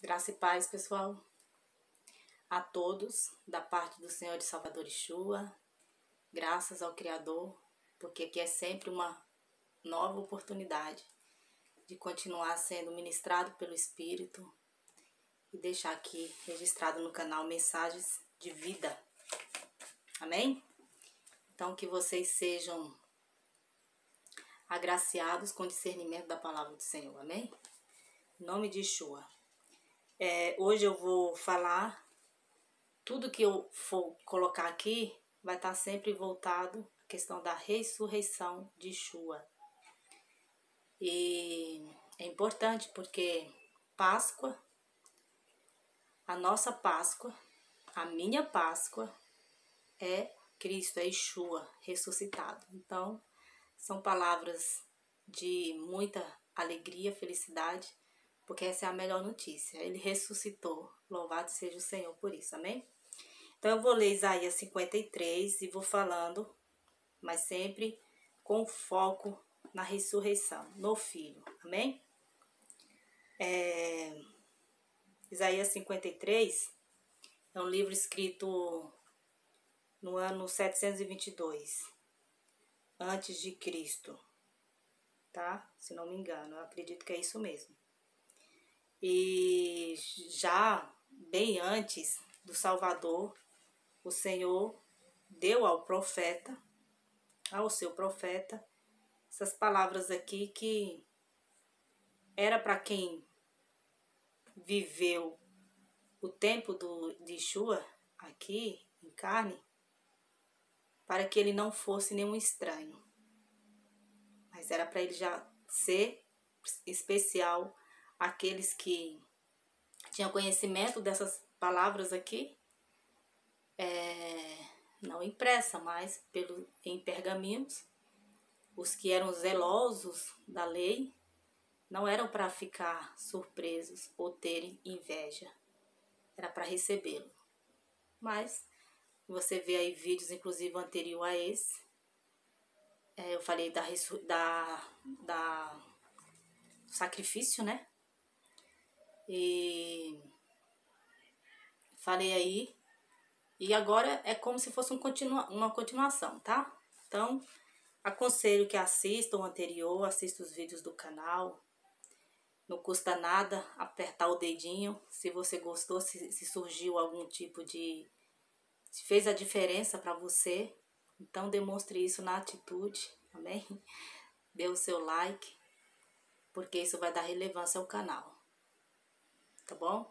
Graça e paz, pessoal, a todos, da parte do Senhor e Salvador Yeshua, graças ao Criador, porque aqui é sempre uma nova oportunidade de continuar sendo ministrado pelo Espírito e deixar aqui registrado no canal mensagens de vida. Amém? Então, que vocês sejam agraciados com discernimento da palavra do Senhor. Amém? Em nome de Yeshua. Hoje eu vou falar, tudo que eu for colocar aqui vai estar sempre voltado à questão da ressurreição de Yeshua. E é importante porque Páscoa, a nossa Páscoa, a minha Páscoa é Cristo, é Yeshua ressuscitado. Então, são palavras de muita alegria, felicidade, porque essa é a melhor notícia. Ele ressuscitou. Louvado seja o Senhor por isso, amém? Então, eu vou ler Isaías 53 e vou falando, mas sempre com foco na ressurreição, no Filho, amém? Isaías 53 é um livro escrito no ano 722, antes de Cristo, tá? Se não me engano, eu acredito que é isso mesmo. E já bem antes do Salvador, o Senhor deu ao seu profeta, essas palavras aqui que era para quem viveu o tempo de Yeshua aqui em carne, para que ele não fosse nenhum estranho. Mas era para ele já ser especial aqueles que tinham conhecimento dessas palavras aqui, não impressa, mas em pergaminhos. Os que eram zelosos da lei não eram para ficar surpresos ou terem inveja, era para recebê-lo. Mas você vê aí vídeos, inclusive anterior a esse, eu falei do sacrifício, né? E falei aí, e agora é como se fosse uma continuação, tá? Então, aconselho que assista o anterior, assista os vídeos do canal. Não custa nada apertar o dedinho, se você gostou, se surgiu algum tipo de... se fez a diferença para você, então demonstre isso na atitude, amém? Dê o seu like, porque isso vai dar relevância ao canal, tá bom?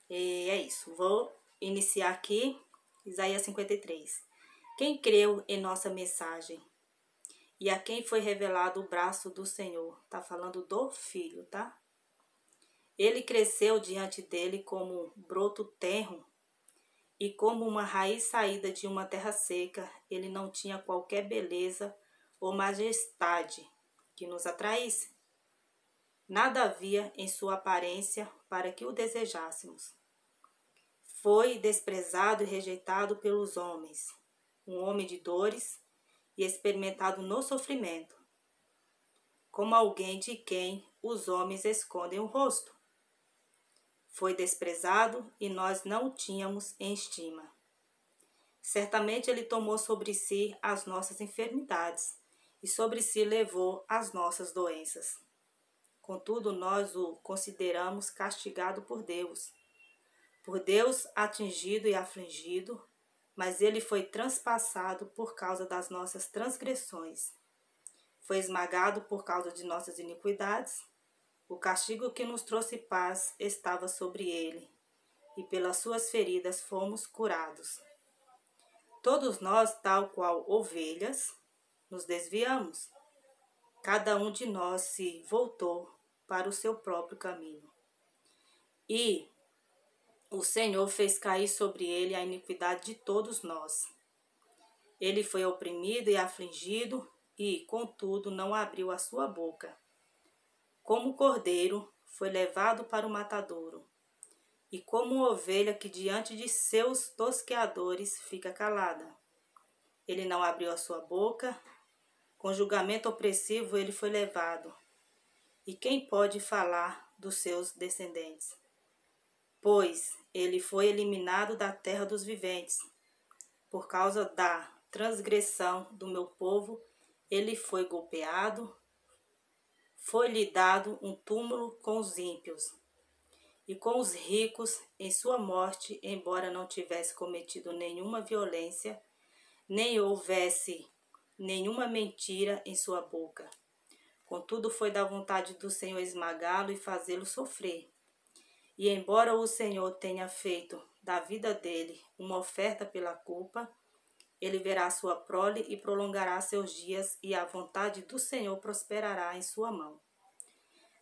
E é isso, vou iniciar aqui, Isaías 53. Quem creu em nossa mensagem e a quem foi revelado o braço do Senhor? Tá falando do Filho, tá? Ele cresceu diante dele como um broto tenro e como uma raiz saída de uma terra seca. Ele não tinha qualquer beleza ou majestade que nos atraísse. Nada havia em sua aparência para que o desejássemos. Foi desprezado e rejeitado pelos homens, um homem de dores e experimentado no sofrimento, como alguém de quem os homens escondem o rosto. Foi desprezado e nós não o tínhamos em estima. Certamente ele tomou sobre si as nossas enfermidades e sobre si levou as nossas doenças. Contudo, nós o consideramos castigado por Deus atingido e afligido, mas ele foi transpassado por causa das nossas transgressões. Foi esmagado por causa de nossas iniquidades. O castigo que nos trouxe paz estava sobre ele, e pelas suas feridas fomos curados. Todos nós, tal qual ovelhas, nos desviamos. Cada um de nós se voltou para o seu próprio caminho. E o Senhor fez cair sobre ele a iniquidade de todos nós. Ele foi oprimido e afligido e, contudo, não abriu a sua boca. Como cordeiro, foi levado para o matadouro, e como ovelha que diante de seus tosqueadores fica calada. Ele não abriu a sua boca, com julgamento opressivo ele foi levado. E quem pode falar dos seus descendentes? pois ele foi eliminado da terra dos viventes. Por causa da transgressão do meu povo, ele foi golpeado, foi-lhe dado um túmulo com os ímpios e com os ricos em sua morte, embora não tivesse cometido nenhuma violência, nem houvesse nenhuma mentira em sua boca. Contudo, foi da vontade do Senhor esmagá-lo e fazê-lo sofrer. E embora o Senhor tenha feito da vida dele uma oferta pela culpa, ele verá sua prole e prolongará seus dias, e a vontade do Senhor prosperará em sua mão.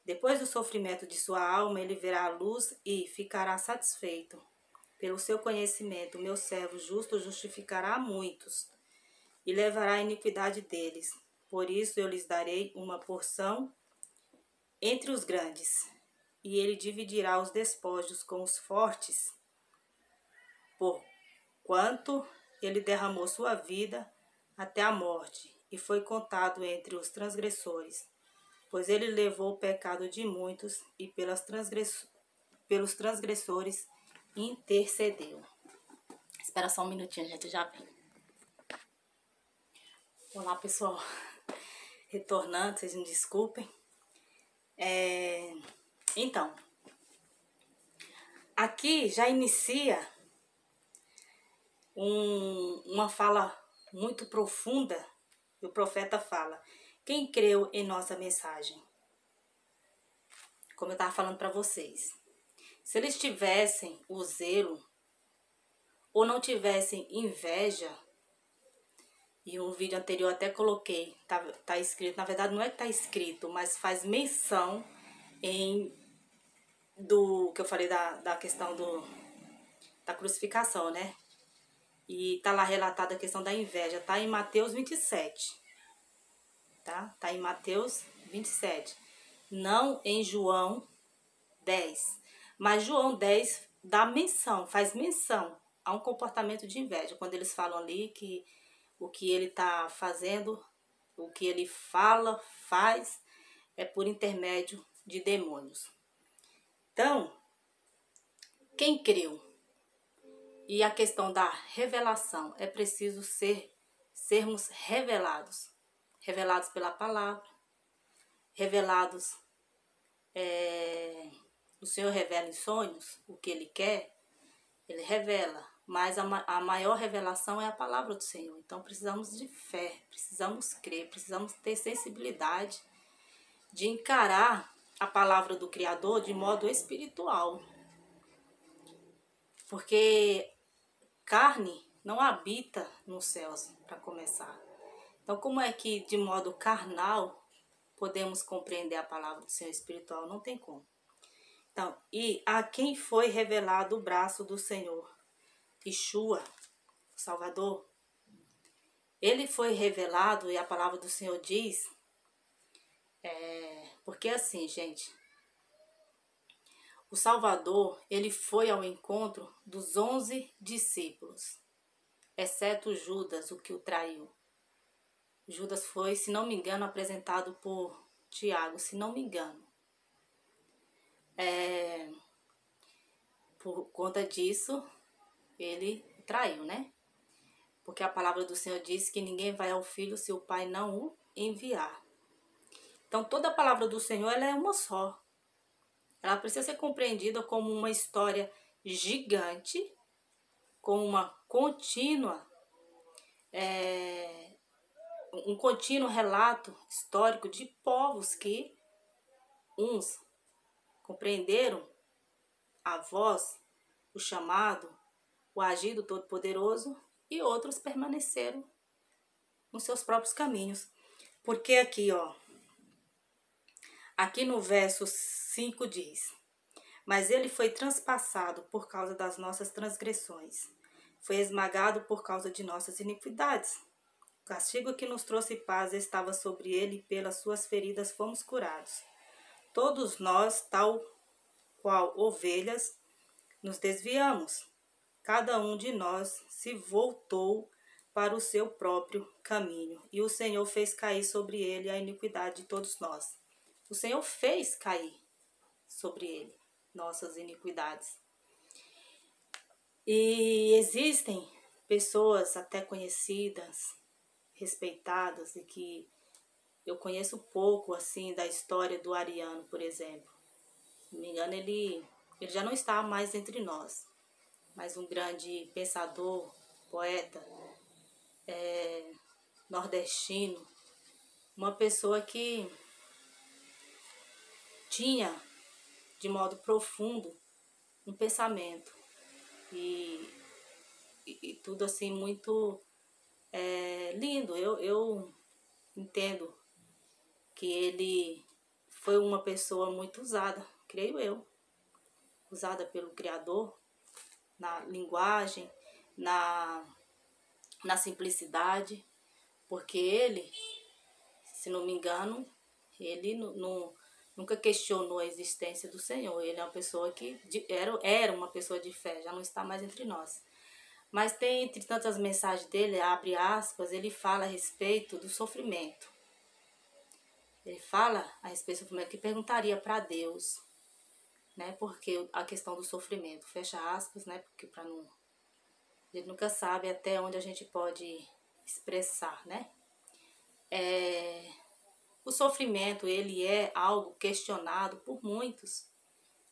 Depois do sofrimento de sua alma, ele verá a luz e ficará satisfeito. Pelo seu conhecimento, meu servo justo justificará a muitos e levará a iniquidade deles. Por isso eu lhes darei uma porção entre os grandes, e ele dividirá os despojos com os fortes, porquanto ele derramou sua vida até a morte, e foi contado entre os transgressores. Pois ele levou o pecado de muitos, e pelos transgressores intercedeu. Espera só um minutinho, gente, já vem. Olá, pessoal. Retornando, vocês me desculpem. Então, aqui já inicia uma fala muito profunda. O profeta fala: quem creu em nossa mensagem? Como eu estava falando para vocês, se eles tivessem o zelo ou não tivessem inveja, e um vídeo anterior até coloquei, tá escrito, na verdade não é que tá escrito, mas faz menção do que eu falei da questão da crucificação, né? E tá lá relatada a questão da inveja, tá em Mateus 27, tá? Tá em Mateus 27, não em João 10. Mas João 10 faz menção a um comportamento de inveja, quando eles falam ali que o que ele tá fazendo, o que ele fala, faz, é por intermédio de demônios. Então, quem creu? E a questão da revelação, é preciso sermos revelados. Revelados pela palavra, revelados, o Senhor revela em sonhos o que Ele quer, Ele revela. Mas a maior revelação é a palavra do Senhor. Então precisamos de fé, precisamos crer, precisamos ter sensibilidade de encarar a palavra do Criador de modo espiritual. Porque carne não habita nos céus, para começar. Então, como é que de modo carnal podemos compreender a palavra do Senhor espiritual? Não tem como. Então, e a quem foi revelado o braço do Senhor? Yeshua, o Salvador. Ele foi revelado, e a palavra do Senhor diz, porque assim, gente, o Salvador, ele foi ao encontro dos 11 discípulos, exceto Judas, o que o traiu. Judas foi, se não me engano, apresentado por Tiago, se não me engano. Por conta disso, ele traiu, né? Porque a palavra do Senhor diz que ninguém vai ao Filho se o Pai não o enviar. Então, toda a palavra do Senhor, ela é uma só. Ela precisa ser compreendida como uma história gigante, com uma contínua, um contínuo relato histórico de povos que uns compreenderam a voz, o chamado, o agir do Todo-Poderoso, e outros permaneceram nos seus próprios caminhos. Porque aqui, aqui no verso 5 diz: mas ele foi transpassado por causa das nossas transgressões, foi esmagado por causa de nossas iniquidades. O castigo que nos trouxe paz estava sobre ele, e pelas suas feridas fomos curados. Todos nós, tal qual ovelhas, nos desviamos. Cada um de nós se voltou para o seu próprio caminho, e o Senhor fez cair sobre ele a iniquidade de todos nós. O Senhor fez cair sobre ele nossas iniquidades. E existem pessoas até conhecidas, respeitadas, e que eu conheço pouco, assim, da história do Ariano, por exemplo. Se não me engano, ele já não está mais entre nós, mas um grande pensador, poeta, nordestino, uma pessoa que tinha, de modo profundo, um pensamento e, e tudo assim muito lindo. Eu entendo que ele foi uma pessoa muito usada, creio eu, usada pelo Criador na linguagem, na simplicidade, porque ele, se não me engano, ele nunca questionou a existência do Senhor. Ele é uma pessoa que era uma pessoa de fé, já não está mais entre nós. Mas tem, entre tantas mensagens dele, abre aspas, ele fala a respeito do sofrimento. Ele fala a respeito do sofrimento, que perguntaria para Deus, né? Porque a questão do sofrimento, fecha aspas, né? Porque para não... A gente nunca sabe até onde a gente pode expressar, né? O sofrimento, ele é algo questionado por muitos.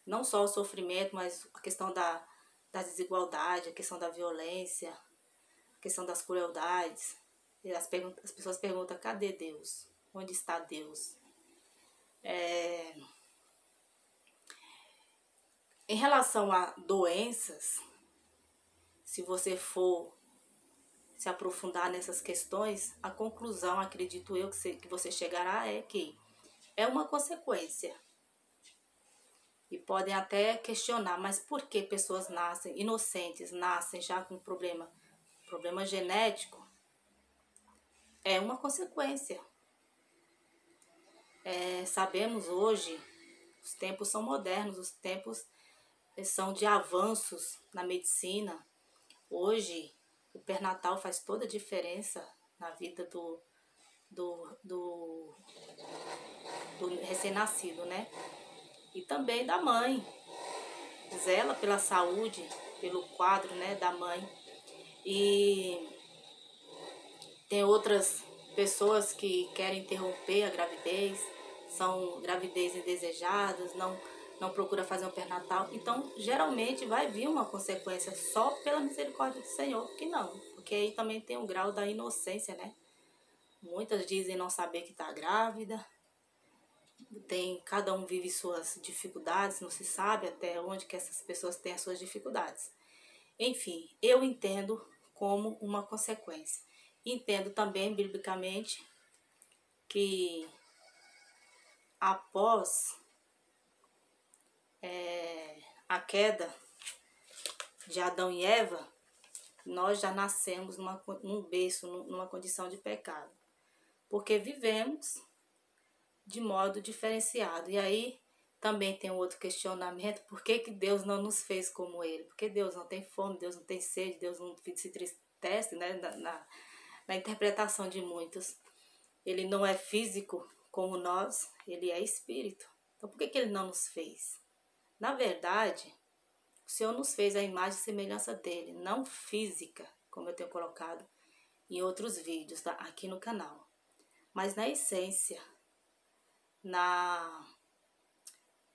Não só o sofrimento, mas a questão da desigualdade, a questão da violência, a questão das crueldades. E as pessoas perguntam, cadê Deus? Onde está Deus? Em relação a doenças, se você for se aprofundar nessas questões, a conclusão, acredito eu, que você chegará é que é uma consequência. E podem até questionar, mas por que pessoas nascem inocentes, nascem já com problema genético? É uma consequência. Sabemos hoje, os tempos são modernos, os tempos são de avanços na medicina. Hoje, o pernatal faz toda a diferença na vida do recém-nascido, né? E também da mãe. Zela pela saúde, pelo quadro, né, da mãe. E tem outras pessoas que querem interromper a gravidez, são gravidez indesejadas, não procura fazer um pernatal. Então, geralmente vai vir uma consequência só pela misericórdia do Senhor, que não. Porque aí também tem um grau da inocência, né? Muitas dizem não saber que está grávida. Cada um vive suas dificuldades, não se sabe até onde que essas pessoas têm as suas dificuldades. Enfim, eu entendo como uma consequência. Entendo também, biblicamente, que após a queda de Adão e Eva, nós já nascemos num berço, numa condição de pecado. Porque vivemos de modo diferenciado. E aí também tem um outro questionamento: por que Deus não nos fez como Ele? Porque Deus não tem fome, Deus não tem sede, Deus não se entristece, né? Na interpretação de muitos. Ele não é físico como nós, Ele é espírito. Então por que Ele não nos fez? Na verdade, o Senhor nos fez a imagem e semelhança dEle, não física, como eu tenho colocado em outros vídeos, tá? Aqui no canal. Mas na essência, na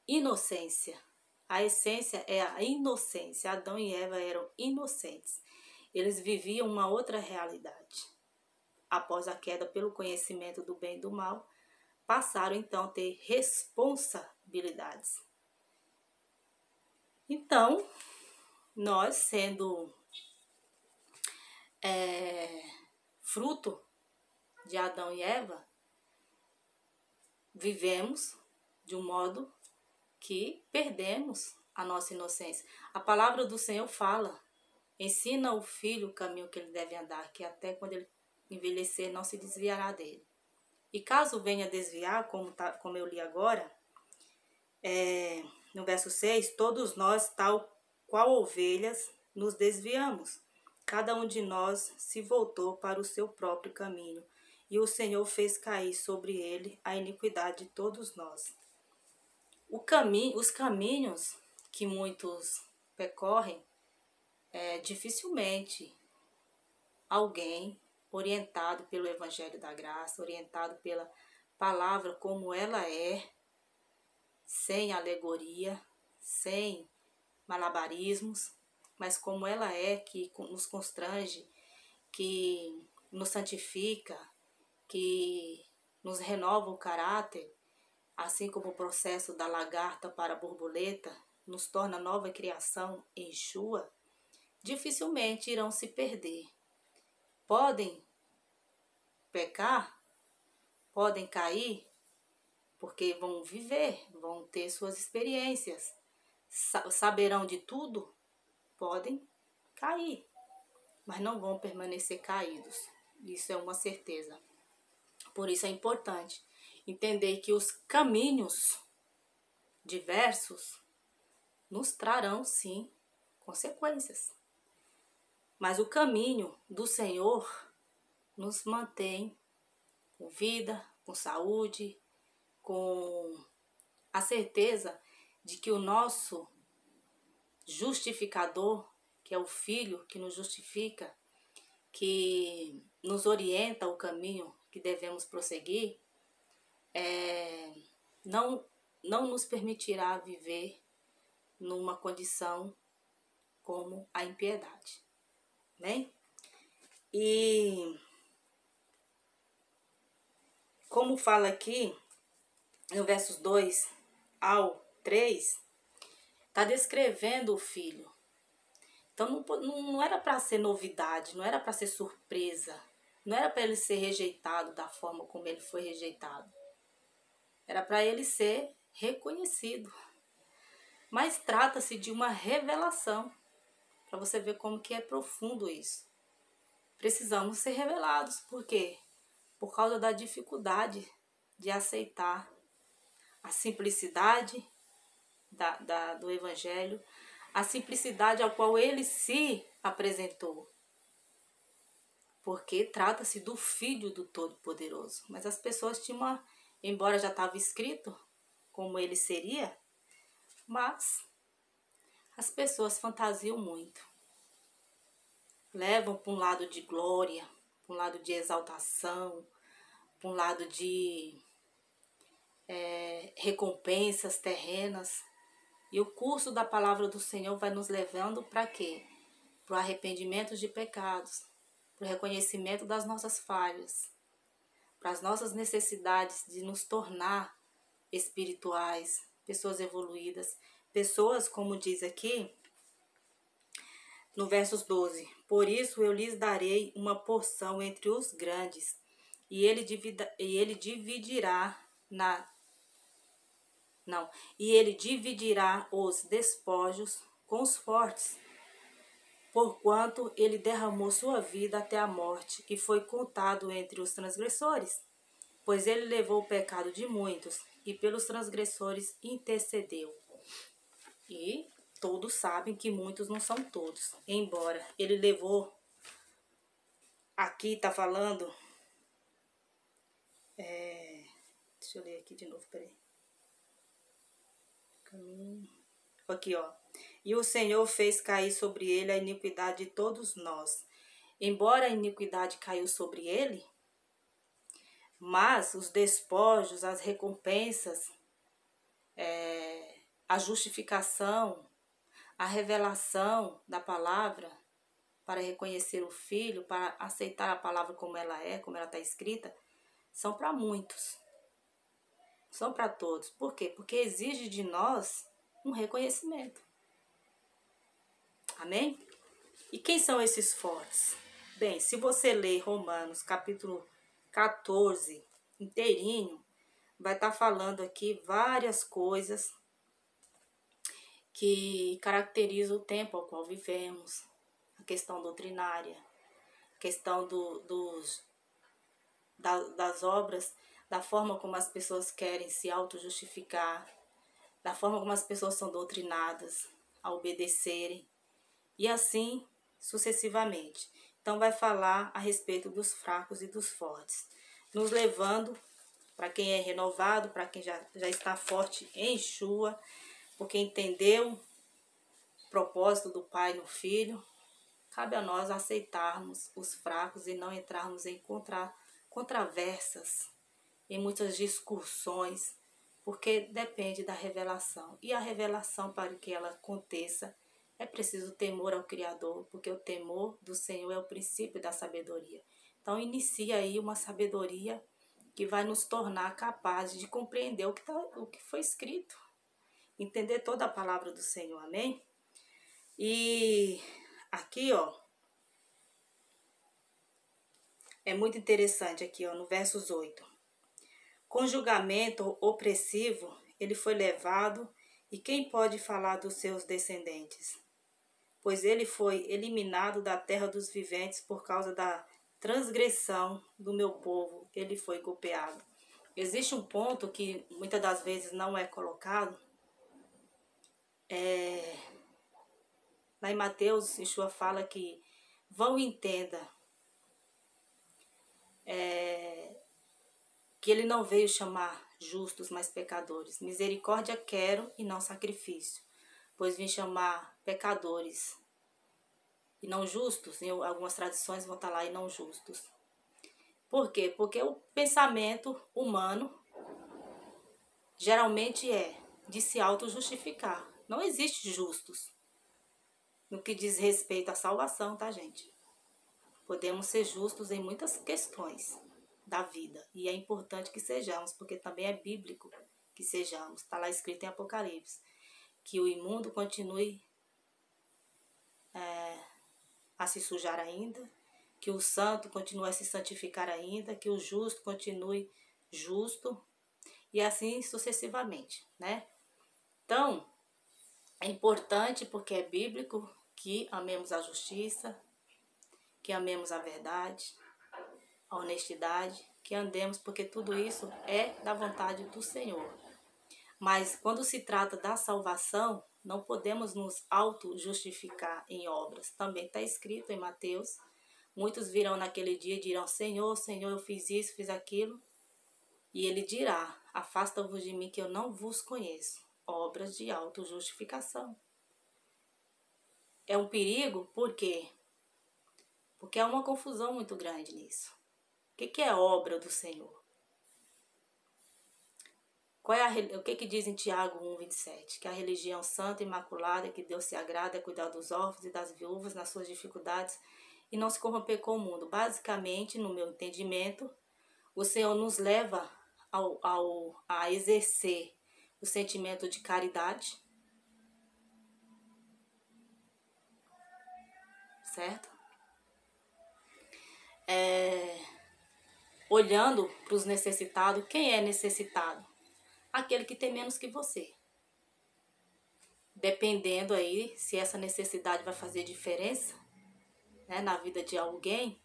inocência. A essência é a inocência. Adão e Eva eram inocentes. Eles viviam uma outra realidade. Após a queda pelo conhecimento do bem e do mal, passaram então a ter responsabilidades. Então, nós sendo fruto de Adão e Eva, vivemos de um modo que perdemos a nossa inocência. A palavra do Senhor fala: ensina o filho o caminho que ele deve andar, que até quando ele envelhecer não se desviará dele. E caso venha desviar, como eu li agora, no verso 6, todos nós, tal qual ovelhas, nos desviamos. Cada um de nós se voltou para o seu próprio caminho, e o Senhor fez cair sobre ele a iniquidade de todos nós. Os caminhos que muitos percorrem dificilmente alguém orientado pelo Evangelho da Graça, orientado pela palavra como ela é, sem alegoria, sem malabarismos, mas como ela é, que nos constrange, que nos santifica, que nos renova o caráter, assim como o processo da lagarta para a borboleta nos torna nova criação em Yeshua, dificilmente irão se perder. Podem pecar, podem cair, porque vão viver, vão ter suas experiências, saberão de tudo, podem cair, mas não vão permanecer caídos. Isso é uma certeza. Por isso é importante entender que os caminhos diversos nos trarão, sim, consequências. Mas o caminho do Senhor nos mantém com vida, com saúde, com a certeza de que o nosso justificador, que é o Filho que nos justifica, que nos orienta o caminho que devemos prosseguir, não nos permitirá viver numa condição como a impiedade. Né? E como fala aqui, no versos 2 ao 3, está descrevendo o filho. Então não era para ser novidade, não era para ser surpresa, não era para ele ser rejeitado da forma como ele foi rejeitado. Era para ele ser reconhecido. Mas trata-se de uma revelação, para você ver como que é profundo isso. Precisamos ser revelados. Por quê? Por causa da dificuldade de aceitar a simplicidade do Evangelho, a simplicidade ao qual ele se apresentou. Porque trata-se do Filho do Todo-Poderoso. Mas as pessoas tinham embora já estava escrito como ele seria, mas as pessoas fantasiam muito. Levam para um lado de glória, para um lado de exaltação, para um lado de recompensas terrenas. E o curso da palavra do Senhor vai nos levando para quê? Para o arrependimento de pecados, para o reconhecimento das nossas falhas, para as nossas necessidades de nos tornar espirituais, pessoas evoluídas, pessoas, como diz aqui, no versos 12, por isso eu lhes darei uma porção entre os grandes, e ele dividirá os despojos com os fortes, porquanto ele derramou sua vida até a morte, e foi contado entre os transgressores. Pois ele levou o pecado de muitos, e pelos transgressores intercedeu. E todos sabem que muitos não são todos. Embora ele levou, aqui está falando, deixa eu ler aqui de novo, peraí. Aqui, ó. E o Senhor fez cair sobre ele a iniquidade de todos nós. Embora a iniquidade caiu sobre ele, mas os despojos, as recompensas, a justificação, a revelação da palavra para reconhecer o Filho, para aceitar a palavra como ela é, como ela está escrita, são para muitos. São para todos. Por quê? Porque exige de nós um reconhecimento. Amém? E quem são esses fortes? Bem, se você ler Romanos capítulo 14 inteirinho, vai estar falando aqui várias coisas que caracterizam o tempo ao qual vivemos. A questão doutrinária, a questão das obras, da forma como as pessoas querem se auto-justificar, da forma como as pessoas são doutrinadas a obedecerem, e assim sucessivamente. Então vai falar a respeito dos fracos e dos fortes, nos levando para quem é renovado, para quem já está forte em Yeshua, porque entendeu o propósito do Pai no Filho, cabe a nós aceitarmos os fracos e não entrarmos em controvérsias, em muitas discussões, porque depende da revelação. E a revelação, para que ela aconteça, é preciso temor ao Criador, porque o temor do Senhor é o princípio da sabedoria. Então, inicia aí uma sabedoria que vai nos tornar capazes de compreender o que foi escrito, entender toda a palavra do Senhor, amém? E aqui, ó, é muito interessante aqui, ó, no versos 8. Com julgamento opressivo, ele foi levado, e quem pode falar dos seus descendentes? Pois ele foi eliminado da terra dos viventes por causa da transgressão do meu povo, ele foi golpeado. Existe um ponto que muitas das vezes não é colocado. Lá em Mateus, Yeshua fala que vão e entenda que ele não veio chamar justos, mas pecadores. Misericórdia quero e não sacrifício, pois vim chamar pecadores e não justos. Em algumas tradições vão estar lá e não justos. Por quê? Porque o pensamento humano geralmente é de se auto-justificar. Não existe justos no que diz respeito à salvação, tá, gente? Podemos ser justos em muitas questões da vida. E é importante que sejamos, porque também é bíblico que sejamos. Está lá escrito em Apocalipse. Que o imundo continue a se sujar ainda. Que o santo continue a se santificar ainda. Que o justo continue justo. E assim sucessivamente, né? Então, é importante porque é bíblico que amemos a justiça, que amemos a verdade, a honestidade, que andemos, porque tudo isso é da vontade do Senhor. Mas quando se trata da salvação, não podemos nos auto-justificar em obras. Também está escrito em Mateus. Muitos virão naquele dia e dirão: Senhor, Senhor, eu fiz isso, fiz aquilo. E ele dirá: afasta-vos de mim que eu não vos conheço. Obras de auto-justificação. É um perigo, por quê? Porque há uma confusão muito grande nisso. O que é obra do Senhor? O que diz em Tiago 1,27? Que a religião santa, imaculada, que Deus se agrada é cuidar dos órfãos e das viúvas nas suas dificuldades e não se corromper com o mundo. Basicamente, no meu entendimento, o Senhor nos leva a exercer o sentimento de caridade, certo? Olhando para os necessitados. Quem é necessitado? Aquele que tem menos que você. Dependendo aí se essa necessidade vai fazer diferença, né, na vida de alguém,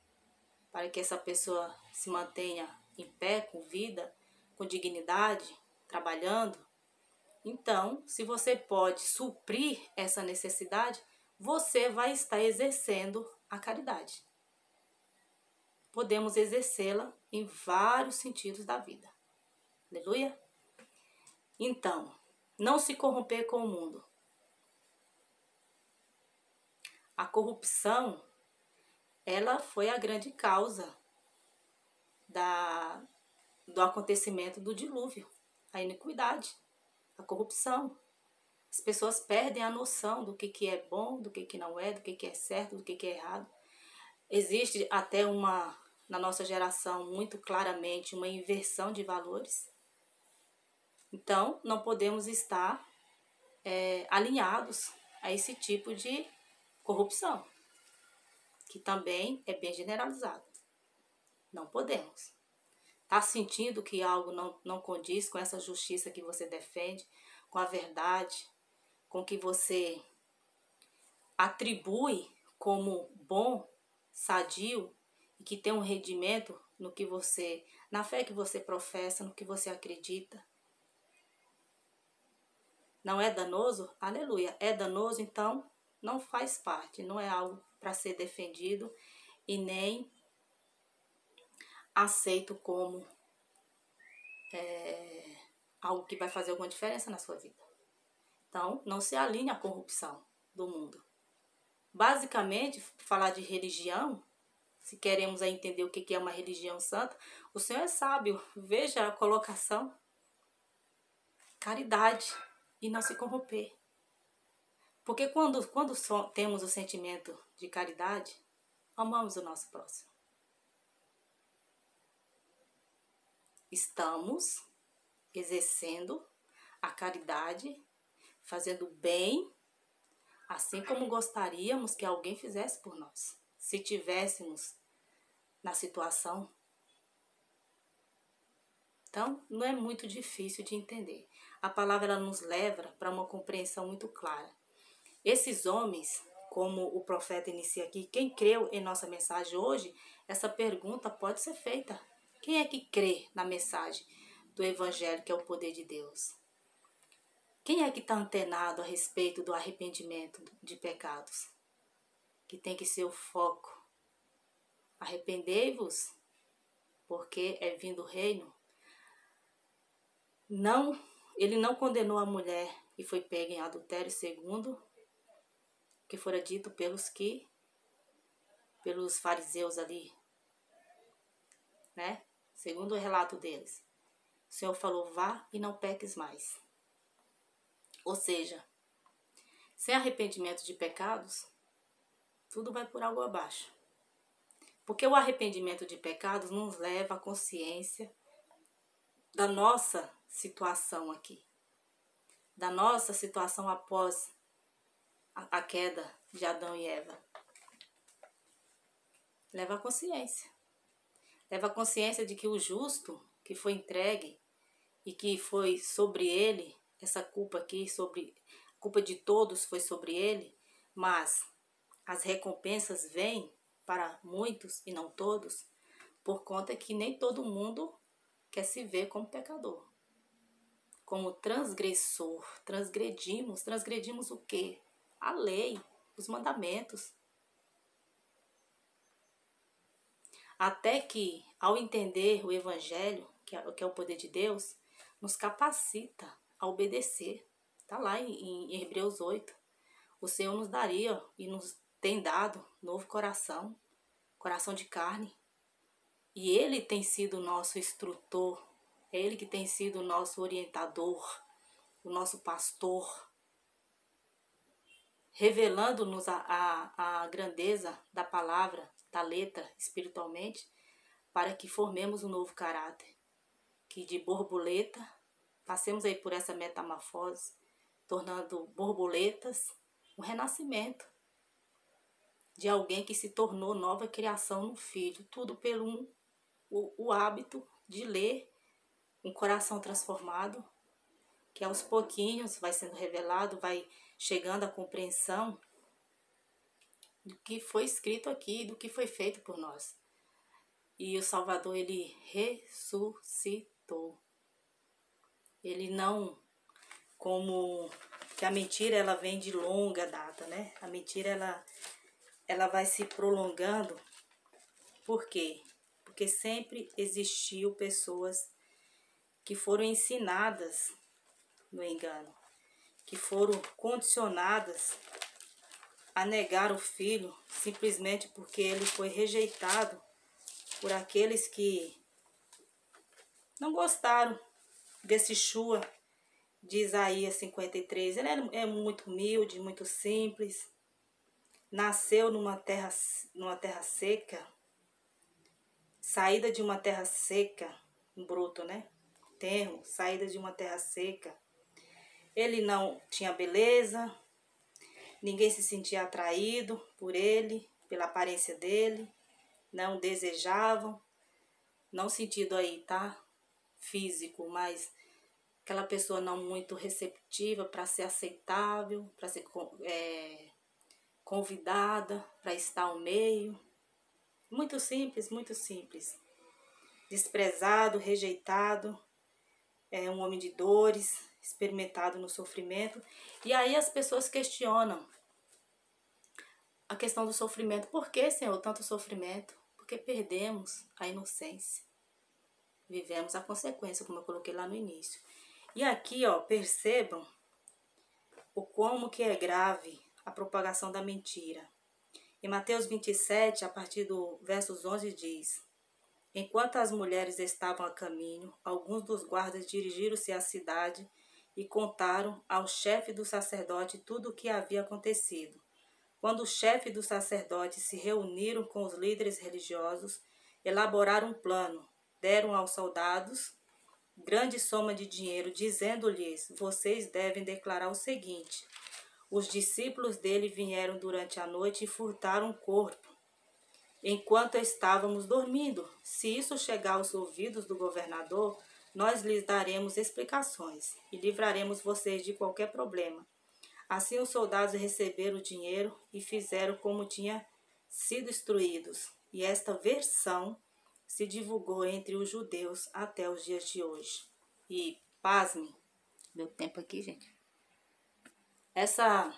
para que essa pessoa se mantenha em pé, com vida, com dignidade, trabalhando. Então, se você pode suprir essa necessidade, você vai estar exercendo a caridade. Podemos exercê-la em vários sentidos da vida. Aleluia? Então, não se corromper com o mundo. A corrupção, ela foi a grande causa do acontecimento do dilúvio. A iniquidade, a corrupção. As pessoas perdem a noção do que é bom, do que não é, do que é certo, do que é errado. Existe até na nossa geração, muito claramente, uma inversão de valores. Então, não podemos estar alinhados a esse tipo de corrupção, que também é bem generalizado. Não podemos. Está sentindo que algo não condiz com essa justiça que você defende, com a verdade, com o que você atribui como bom, sadio, e que tem um rendimento na fé que você professa, no que você acredita. Não é danoso? Aleluia. É danoso, então não faz parte, não é algo para ser defendido e nem aceito como algo que vai fazer alguma diferença na sua vida. Então, não se alinhe à corrupção do mundo. Basicamente, falar de religião, se queremos entender o que é uma religião santa, o Senhor é sábio. Veja a colocação. Caridade e não se corromper. Porque quando temos o sentimento de caridade, amamos o nosso próximo. Estamos exercendo a caridade, fazendo bem, assim como gostaríamos que alguém fizesse por nós, se tivéssemos na situação. Então, não é muito difícil de entender. A palavra ela nos leva para uma compreensão muito clara. Esses homens, como o profeta inicia aqui, quem creu em nossa mensagem hoje, essa pergunta pode ser feita. Quem é que crê na mensagem do Evangelho, que é o poder de Deus? Quem é que está antenado a respeito do arrependimento de pecados? Que tem que ser o foco. Arrependei-vos, porque é vindo o reino. Não, ele não condenou a mulher e foi pega em adultério, segundo o que fora dito pelos fariseus ali, né? Segundo o relato deles. O Senhor falou, vá e não peques mais. Ou seja, sem arrependimento de pecados, tudo vai por água abaixo. Porque o arrependimento de pecados nos leva à consciência da nossa situação aqui. Da nossa situação após a queda de Adão e Eva. Leva à consciência. Leva à consciência de que o justo que foi entregue e que foi sobre ele, essa culpa aqui, a culpa de todos foi sobre ele, mas as recompensas vêm para muitos e não todos, por conta que nem todo mundo quer se ver como pecador. Como transgressor, transgredimos o quê? A lei, os mandamentos. Até que, ao entender o Evangelho, que é o poder de Deus, nos capacita a obedecer. Está lá em Hebreus 8. O Senhor nos daria e nos tem dado novo coração, coração de carne. E Ele tem sido o nosso instrutor, é Ele que tem sido o nosso orientador, o nosso pastor, revelando-nos a grandeza da palavra, da letra espiritualmente, para que formemos um novo caráter, que de borboleta, passemos aí por essa metamorfose, tornando borboletas um renascimento de alguém que se tornou nova criação no Filho, tudo pelo o hábito de ler, um coração transformado, que aos pouquinhos vai sendo revelado, vai chegando à compreensão do que foi escrito aqui, do que foi feito por nós. E o Salvador, ele ressuscitou. Ele não, como que a mentira ela vem de longa data, né? A mentira ela vai se prolongando. Por quê? Porque sempre existiu pessoas que foram ensinadas no engano, que foram condicionadas a negar o Filho simplesmente porque ele foi rejeitado por aqueles que não gostaram desse Yeshua de Isaías 53. Ele é muito humilde, muito simples, nasceu numa terra seca, saída de uma terra seca, um bruto, né? Terro, saída de uma terra seca. Ele não tinha beleza, ninguém se sentia atraído por ele, pela aparência dele, não desejavam, não sentido aí, tá? Físico, mas aquela pessoa não muito receptiva para ser aceitável, para ser convidada, para estar ao meio. Muito simples, muito simples. Desprezado, rejeitado, um homem de dores, experimentado no sofrimento. E aí as pessoas questionam a questão do sofrimento. Por que, Senhor, tanto sofrimento? Porque perdemos a inocência. Vivemos a consequência, como eu coloquei lá no início. E aqui, ó, percebam o como que é grave a propagação da mentira. Em Mateus 27, a partir do versos 11, diz: Enquanto as mulheres estavam a caminho, alguns dos guardas dirigiram-se à cidade e contaram ao chefe do sacerdote tudo o que havia acontecido. Quando o chefe dos sacerdotes se reuniram com os líderes religiosos, elaboraram um plano, deram aos soldados grande soma de dinheiro, dizendo-lhes: vocês devem declarar o seguinte: os discípulos dele vieram durante a noite e furtaram o corpo, enquanto estávamos dormindo. Se isso chegar aos ouvidos do governador, nós lhes daremos explicações e livraremos vocês de qualquer problema. Assim os soldados receberam o dinheiro e fizeram como tinha sido instruídos. E esta versão se divulgou entre os judeus até os dias de hoje. E, pasme, meu tempo aqui, gente. Essa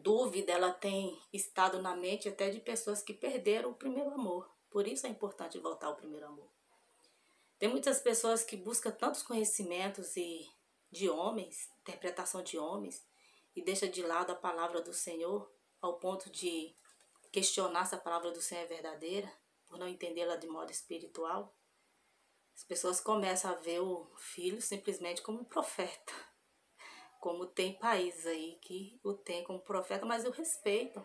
dúvida, ela tem estado na mente até de pessoas que perderam o primeiro amor. Por isso é importante voltar ao primeiro amor. Tem muitas pessoas que buscam tantos conhecimentos de homens, interpretação de homens, e deixa de lado a palavra do Senhor, ao ponto de questionar se a palavra do Senhor é verdadeira, por não entendê-la de modo espiritual. As pessoas começam a ver o filho simplesmente como um profeta. Como tem países aí que o tem como profeta, mas eu respeito.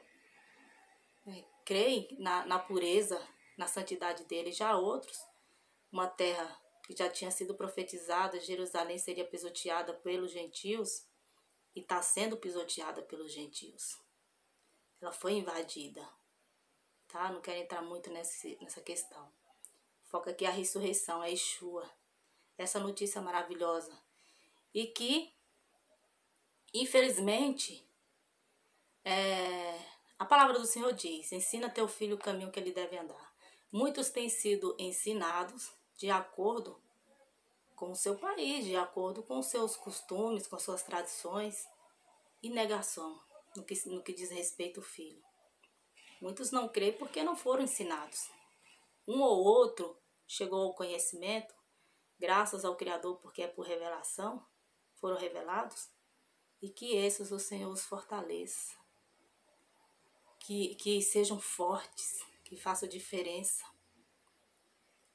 Creem na pureza, na santidade dele. Já outros, uma terra que já tinha sido profetizada, Jerusalém seria pisoteada pelos gentios, e está sendo pisoteada pelos gentios. Ela foi invadida. Tá? Não quero entrar muito nessa questão. Foca aqui a ressurreição, é Yeshua. Essa notícia maravilhosa. E que, infelizmente, a palavra do Senhor diz: ensina teu filho o caminho que ele deve andar. Muitos têm sido ensinados de acordo com o seu país, de acordo com os seus costumes, com suas tradições, e negação no que diz respeito ao filho. Muitos não creem porque não foram ensinados. Um ou outro chegou ao conhecimento, graças ao Criador, porque é por revelação, foram revelados, e que esses o Senhor os fortaleça. Que sejam fortes, que façam diferença.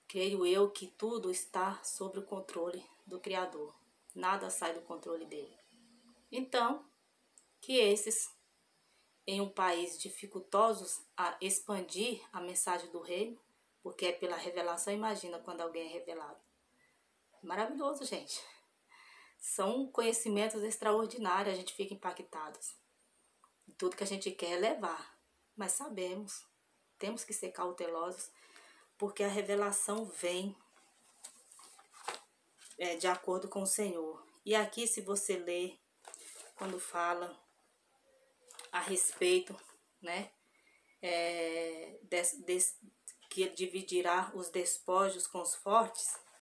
Creio eu que tudo está sob o controle do Criador. Nada sai do controle dele. Então, que esses, em um país dificultosos a expandir a mensagem do reino, porque é pela revelação, imagina quando alguém é revelado. Maravilhoso, gente. São conhecimentos extraordinários, a gente fica impactado. Tudo que a gente quer é levar, mas sabemos, temos que ser cautelosos, porque a revelação vem de acordo com o Senhor. E aqui, se você ler, quando fala a respeito, né, que ele dividirá os despojos com os fortes,